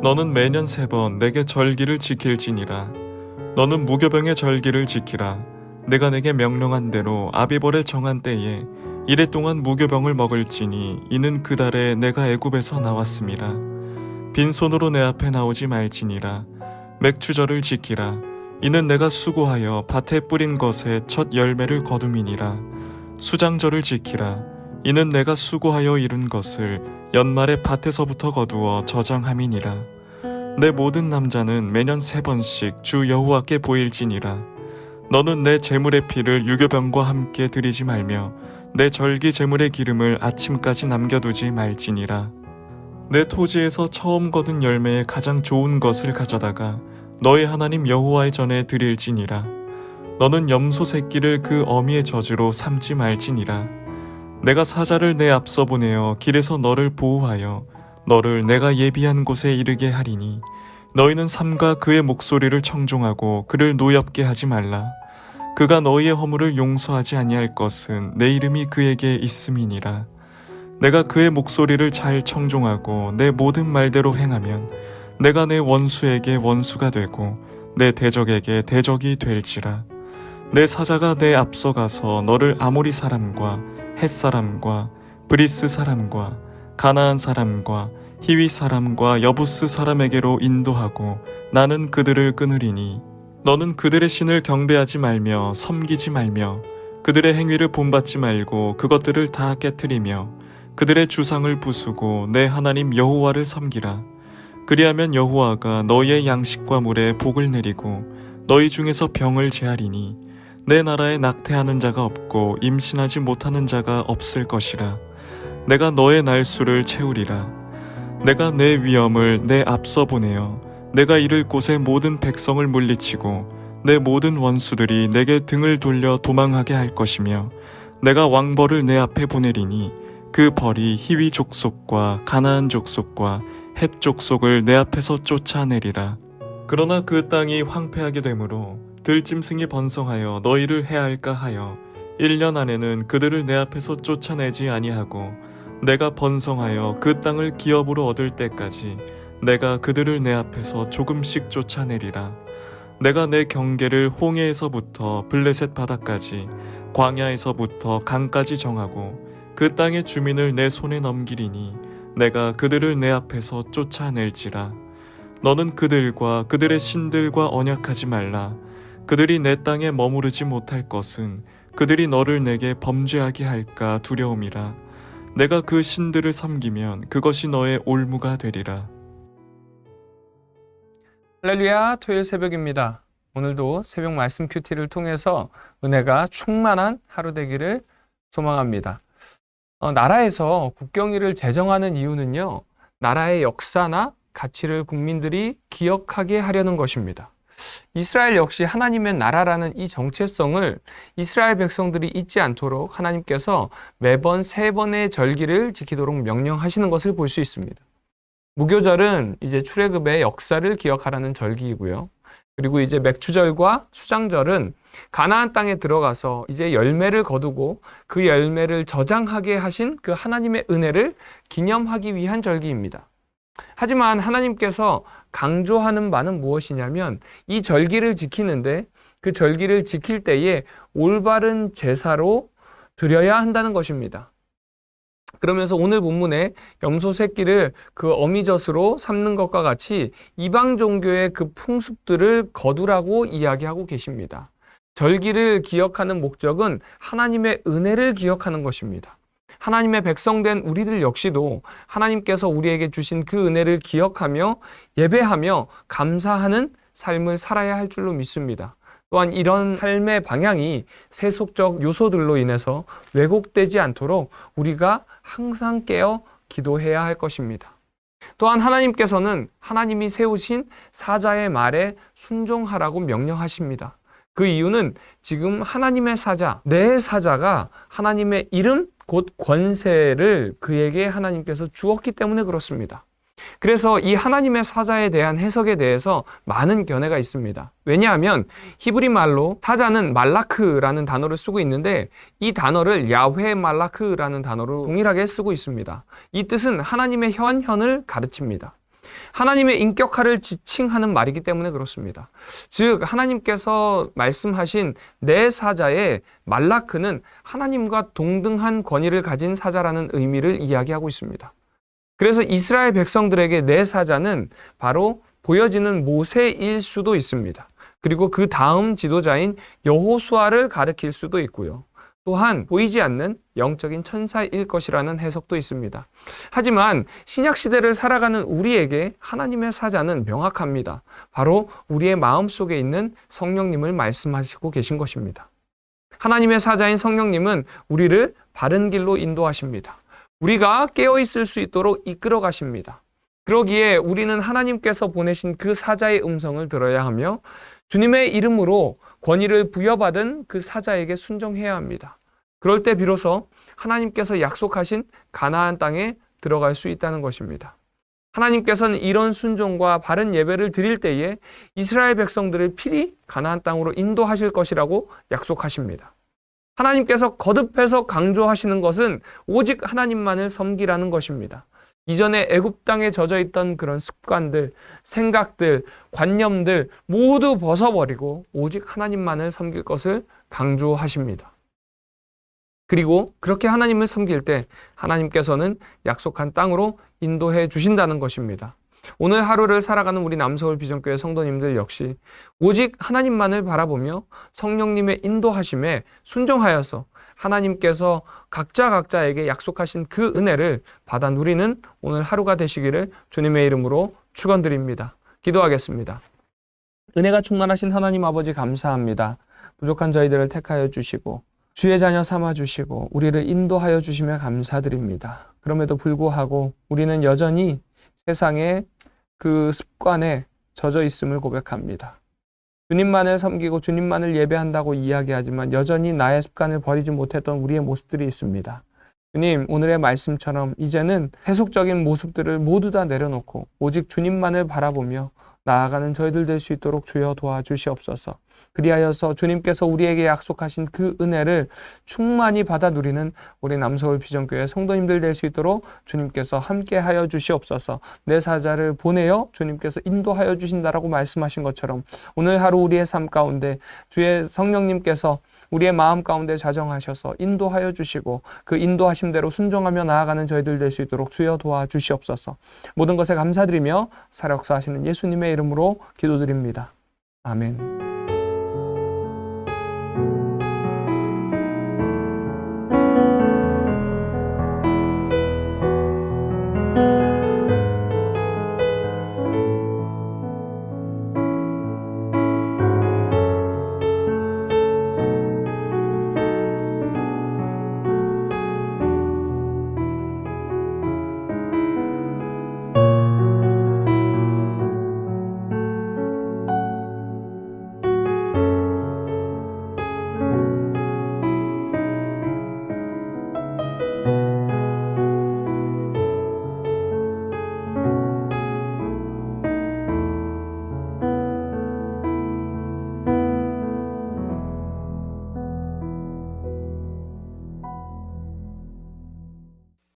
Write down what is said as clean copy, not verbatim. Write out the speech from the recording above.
너는 매년 3번 내게 절기를 지킬지니라. 너는 무교병의 절기를 지키라. 내가 내게 명령한 대로 아비벌에 정한 때에 이래 동안 무교병을 먹을지니 이는 그 달에 내가 애굽에서 나왔음이라. 빈손으로 내 앞에 나오지 말지니라. 맥추절을 지키라. 이는 내가 수고하여 밭에 뿌린 것의 첫 열매를 거둠이니라. 수장절을 지키라. 이는 내가 수고하여 이룬 것을 연말에 밭에서부터 거두어 저장함이니라. 내 모든 남자는 매년 3번씩 주 여호와께 보일지니라. 너는 내 제물의 피를 유교병과 함께 드리지 말며 내 절기 제물의 기름을 아침까지 남겨두지 말지니라. 내 토지에서 처음 거둔 열매의 가장 좋은 것을 가져다가 너의 하나님 여호와의 전에 드릴지니라. 너는 염소 새끼를 그 어미의 젖으로 삼지 말지니라. 내가 사자를 내 앞서 보내어 길에서 너를 보호하여 너를 내가 예비한 곳에 이르게 하리니 너희는 삼가 그의 목소리를 청종하고 그를 노엽게 하지 말라. 그가 너희의 허물을 용서하지 아니할 것은 내 이름이 그에게 있음이니라. 내가 그의 목소리를 잘 청종하고 내 모든 말대로 행하면 내가 내 원수에게 원수가 되고 내 대적에게 대적이 될지라. 내 사자가 내 앞서 가서 너를 아모리 사람과 헷 사람과 브리스 사람과 가나안 사람과 히위 사람과 여부스 사람에게로 인도하고 나는 그들을 끊으리니 너는 그들의 신을 경배하지 말며 섬기지 말며 그들의 행위를 본받지 말고 그것들을 다 깨트리며 그들의 주상을 부수고 내 하나님 여호와를 섬기라. 그리하면 여호와가 너희의 양식과 물에 복을 내리고 너희 중에서 병을 제하리니 내 나라에 낙태하는 자가 없고 임신하지 못하는 자가 없을 것이라. 내가 너의 날수를 채우리라. 내가 내 위엄을 내 앞서 보내어 내가 이를 곳의 모든 백성을 물리치고 내 모든 원수들이 내게 등을 돌려 도망하게 할 것이며 내가 왕벌을 내 앞에 보내리니 그 벌이 히위 족속과 가나안 족속과 헷 족속을 내 앞에서 쫓아내리라. 그러나 그 땅이 황폐하게 되므로 들짐승이 번성하여 너희를 해할까 하여 1년 안에는 그들을 내 앞에서 쫓아내지 아니하고 내가 번성하여 그 땅을 기업으로 얻을 때까지 내가 그들을 내 앞에서 조금씩 쫓아내리라. 내가 내 경계를 홍해에서부터 블레셋 바다까지 광야에서부터 강까지 정하고 그 땅의 주민을 내 손에 넘기리니 내가 그들을 내 앞에서 쫓아낼지라. 너는 그들과 그들의 신들과 언약하지 말라. 그들이 내 땅에 머무르지 못할 것은 그들이 너를 내게 범죄하게 할까 두려움이라. 내가 그 신들을 섬기면 그것이 너의 올무가 되리라. 할렐루야, 토요일 새벽입니다. 오늘도 새벽 말씀 큐티를 통해서 은혜가 충만한 하루 되기를 소망합니다. 나라에서 국경일을 제정하는 이유는요, 나라의 역사나 가치를 국민들이 기억하게 하려는 것입니다. 이스라엘 역시 하나님의 나라라는 이 정체성을 이스라엘 백성들이 잊지 않도록 하나님께서 매번 3번의 절기를 지키도록 명령하시는 것을 볼 수 있습니다. 무교절은 이제 출애굽의 역사를 기억하라는 절기이고요. 그리고 이제 맥추절과 수장절은 가나안 땅에 들어가서 이제 열매를 거두고 그 열매를 저장하게 하신 그 하나님의 은혜를 기념하기 위한 절기입니다. 하지만 하나님께서 강조하는 바는 무엇이냐면 이 절기를 지키는데 그 절기를 지킬 때에 올바른 제사로 드려야 한다는 것입니다. 그러면서 오늘 본문에 염소 새끼를 그 어미젖으로 삼는 것과 같이 이방 종교의 그 풍습들을 거두라고 이야기하고 계십니다. 절기를 기억하는 목적은 하나님의 은혜를 기억하는 것입니다. 하나님의 백성된 우리들 역시도 하나님께서 우리에게 주신 그 은혜를 기억하며 예배하며 감사하는 삶을 살아야 할 줄로 믿습니다. 또한 이런 삶의 방향이 세속적 요소들로 인해서 왜곡되지 않도록 우리가 항상 깨어 기도해야 할 것입니다. 또한 하나님께서는 하나님이 세우신 사자의 말에 순종하라고 명령하십니다. 그 이유는 지금 하나님의 사자, 내 사자가 하나님의 이름 곧 권세를 그에게 하나님께서 주었기 때문에 그렇습니다. 그래서 이 하나님의 사자에 대한 해석에 대해서 많은 견해가 있습니다. 왜냐하면 히브리 말로 사자는 말라크라는 단어를 쓰고 있는데 이 단어를 야훼 말라크라는 단어로 동일하게 쓰고 있습니다. 이 뜻은 하나님의 현현을 가르칩니다. 하나님의 인격화를 지칭하는 말이기 때문에 그렇습니다. 즉 하나님께서 말씀하신 내 사자의 말라크는 하나님과 동등한 권위를 가진 사자라는 의미를 이야기하고 있습니다. 그래서 이스라엘 백성들에게 내 사자는 바로 보여지는 모세일 수도 있습니다. 그리고 그 다음 지도자인 여호수아를 가리킬 수도 있고요. 또한 보이지 않는 영적인 천사일 것이라는 해석도 있습니다. 하지만 신약 시대를 살아가는 우리에게 하나님의 사자는 명확합니다. 바로 우리의 마음속에 있는 성령님을 말씀하시고 계신 것입니다. 하나님의 사자인 성령님은 우리를 바른 길로 인도하십니다. 우리가 깨어있을 수 있도록 이끌어 가십니다. 그러기에 우리는 하나님께서 보내신 그 사자의 음성을 들어야 하며 주님의 이름으로 권위를 부여받은 그 사자에게 순종해야 합니다. 그럴 때 비로소 하나님께서 약속하신 가나안 땅에 들어갈 수 있다는 것입니다. 하나님께서는 이런 순종과 바른 예배를 드릴 때에 이스라엘 백성들을 필히 가나안 땅으로 인도하실 것이라고 약속하십니다. 하나님께서 거듭해서 강조하시는 것은 오직 하나님만을 섬기라는 것입니다. 이전에 애굽 땅에 젖어 있던 그런 습관들, 생각들, 관념들 모두 벗어버리고 오직 하나님만을 섬길 것을 강조하십니다. 그리고 그렇게 하나님을 섬길 때 하나님께서는 약속한 땅으로 인도해 주신다는 것입니다. 오늘 하루를 살아가는 우리 남서울 비전교회 성도님들 역시 오직 하나님만을 바라보며 성령님의 인도하심에 순종하여서 하나님께서 각자에게 약속하신 그 은혜를 받아 누리는 오늘 하루가 되시기를 주님의 이름으로 축원드립니다. 기도하겠습니다. 은혜가 충만하신 하나님 아버지 감사합니다. 부족한 저희들을 택하여 주시고 주의 자녀 삼아 주시고 우리를 인도하여 주시며 감사드립니다. 그럼에도 불구하고 우리는 여전히 세상의 그 습관에 젖어 있음을 고백합니다. 주님만을 섬기고 주님만을 예배한다고 이야기하지만 여전히 나의 습관을 버리지 못했던 우리의 모습들이 있습니다. 주님, 오늘의 말씀처럼 이제는 세속적인 모습들을 모두 다 내려놓고 오직 주님만을 바라보며 나아가는 저희들 될 수 있도록 주여 도와주시옵소서. 그리하여서 주님께서 우리에게 약속하신 그 은혜를 충만히 받아 누리는 우리 남서울 비전교회 성도님들 될 수 있도록 주님께서 함께하여 주시옵소서. 내 사자를 보내어 주님께서 인도하여 주신다라고 말씀하신 것처럼 오늘 하루 우리의 삶 가운데 주의 성령님께서 우리의 마음 가운데 자정하셔서 인도하여 주시고 그 인도하심대로 순종하며 나아가는 저희들 될 수 있도록 주여 도와주시옵소서. 모든 것에 감사드리며 사역사하시는 예수님의 이름으로 기도드립니다. 아멘.